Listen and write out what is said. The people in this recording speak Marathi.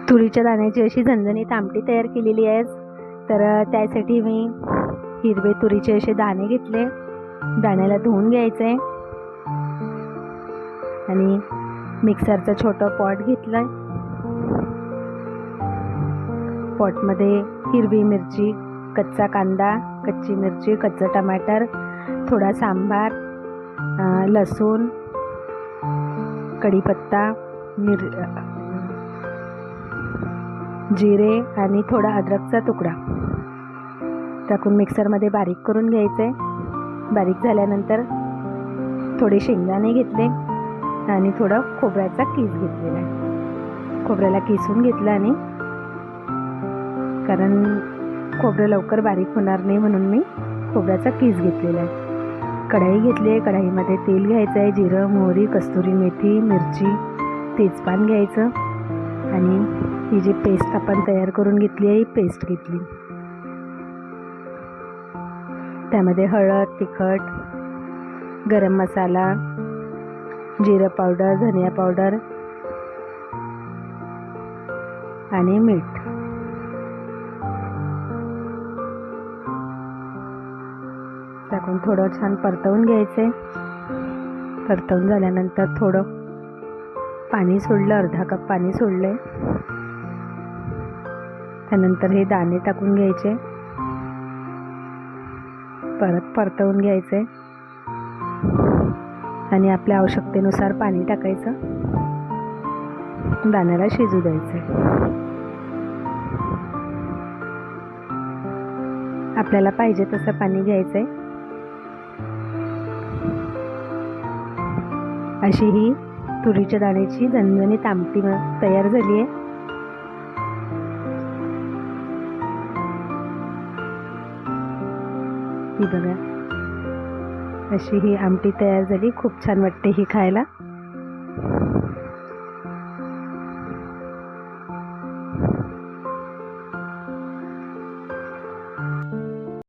तुरीच्या दाण्याची अशी झणझणीत आमटी तयार केलेली आहे। तर त्यासाठी मी हिरवे तुरीचे असे दाणे घेतले, दाण्याला धुवून घ्यायचे आणि मिक्सरचं छोटं पॉट घेतलं। पॉटमध्ये हिरवी मिरची, कच्चा कांदा, कच्ची मिरची, कच्चं टमाटर, थोडा सांबार, लसूण, कढीपत्ता, जिरे आणि थोडा अद्रकचा तुकडा टाकून मिक्सरमध्ये बारीक करून घ्यायचे। बारीक झाल्यानंतर थोडे शेंगदाणे घेतले आणि थोडा खोबऱ्याचा कीस घेतलेला आहे। खोबऱ्याला किसून घेतलं आणि कारण खोबरं लवकर बारीक होणार नाही म्हणून मी खोबऱ्याचा कीस घेतलेला आहे। कढाई घेतली आहे, कढाईमध्ये तेल घ्यायचं आहे। जिरं, मोहरी, कस्तुरी मेथी, मिरची, तेजपान घ्यायचं आणि ही जी पेस्ट आपण तयार करून घेतली आहे ही पेस्ट घेतली। त्यामध्ये हळद, तिखट, गरम मसाला, जिरं पावडर, धनिया पावडर आणि मीठ टाकून थोडं छान परतवून घ्यायचे। परतवून झाल्यानंतर थोडं पाणी सोडलं, अर्धा कप पाणी सोडले। त्यानंतर हे दाणे टाकून घ्यायचे, परत परतवून घ्यायचे आणि आपल्या आवश्यकतेनुसार पाणी टाकायचं, दाण्याला शिजू द्यायचे। आपल्याला पाहिजे तसं पाणी घ्यायचंय। अशी ही तुरीच्या दाण्याची झणझणीत आमटी तयार झाली आहे। ही बघा, अशी ही आमटी तयार झाली। खूप छान वाटते ही खायला।